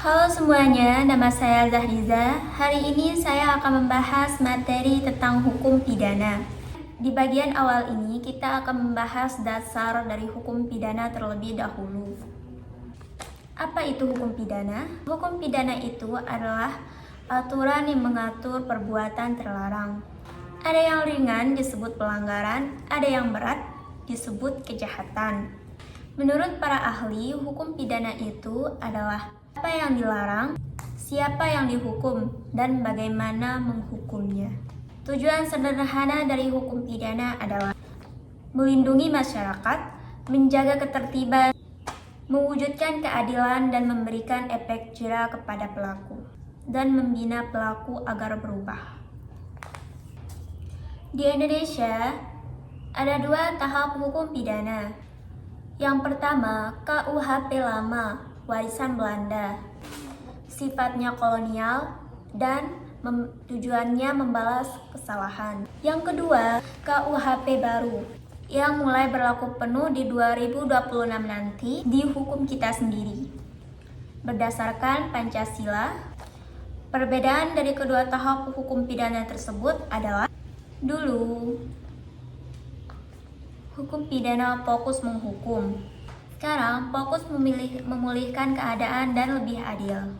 Halo semuanya, nama saya Zahriza. Hari ini saya akan membahas materi tentang hukum pidana. Di bagian awal ini kita akan membahas dasar dari hukum pidana terlebih dahulu. Apa itu hukum pidana? Hukum pidana itu adalah aturan yang mengatur perbuatan terlarang. Ada yang ringan disebut pelanggaran, ada yang berat disebut kejahatan. Menurut para ahli, hukum pidana itu adalah apa yang dilarang, siapa yang dihukum, dan bagaimana menghukumnya. Tujuan sederhana dari hukum pidana adalah melindungi masyarakat, menjaga ketertiban, mewujudkan keadilan dan memberikan efek jera kepada pelaku, dan membina pelaku agar berubah. Di Indonesia, ada 2 tahap hukum pidana. Yang pertama, KUHP lama, warisan Belanda. Sifatnya kolonial dan tujuannya membalas kesalahan. Yang kedua, KUHP baru yang mulai berlaku penuh di 2026 nanti di hukum kita sendiri. Berdasarkan Pancasila, perbedaan dari kedua tahap hukum pidana tersebut adalah dulu hukum pidana fokus menghukum. Sekarang fokus memulihkan keadaan dan lebih adil.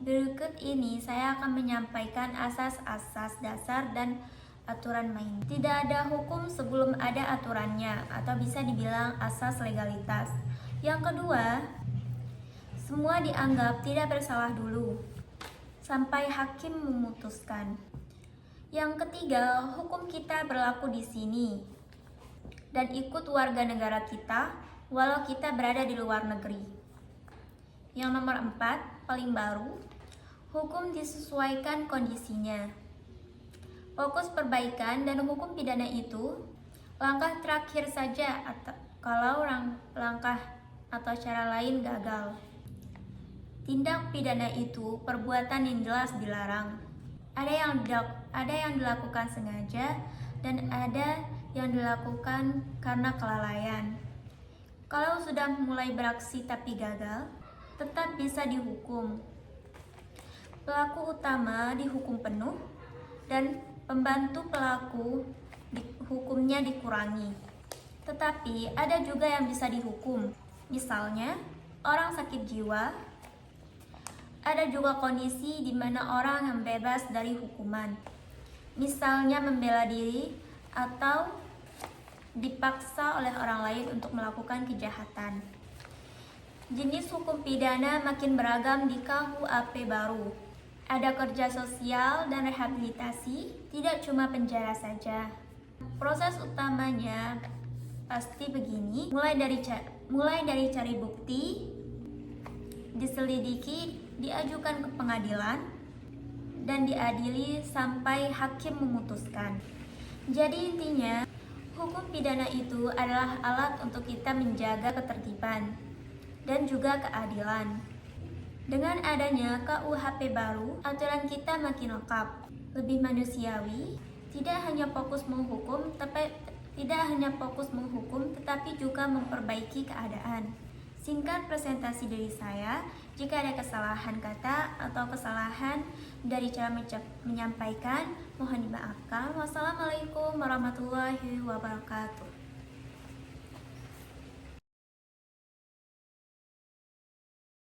Berikut ini saya akan menyampaikan asas-asas dasar dan aturan main. Tidak ada hukum sebelum ada aturannya, atau bisa dibilang asas legalitas. Yang kedua, semua dianggap tidak bersalah dulu sampai hakim memutuskan. Yang ketiga, hukum kita berlaku di sini dan ikut warga negara kita walau kita berada di luar negeri. Yang nomor 4, paling baru, hukum disesuaikan kondisinya. Fokus perbaikan dan hukum pidana itu langkah terakhir saja kalau langkah atau cara lain gagal. Tindak pidana itu perbuatan yang jelas dilarang. Ada yang dilakukan sengaja dan ada yang dilakukan karena kelalaian. Kalau sudah mulai beraksi tapi gagal, tetap bisa dihukum. Pelaku utama dihukum penuh dan pembantu pelaku hukumnya dikurangi. Tetapi ada juga yang bisa dihukum. Misalnya, orang sakit jiwa. Ada juga kondisi di mana orang yang bebas dari hukuman, misalnya membela diri atau dipaksa oleh orang lain untuk melakukan kejahatan. Jenis hukum pidana makin beragam di KUHP baru. Ada kerja sosial dan rehabilitasi, tidak cuma penjara saja. Proses utamanya pasti begini, mulai dari cari bukti, diselidiki, diajukan ke pengadilan, dan diadili sampai hakim memutuskan. Jadi intinya, hukum pidana itu adalah alat untuk kita menjaga ketertiban dan juga keadilan. Dengan adanya KUHP baru, aturan kita makin lengkap, lebih manusiawi, tidak hanya fokus menghukum, tetapi juga memperbaiki keadaan. Singkat presentasi dari saya. Jika ada kesalahan kata atau kesalahan dari cara menyampaikan, mohon dimaafkan. Wassalamualaikum warahmatullahi wabarakatuh.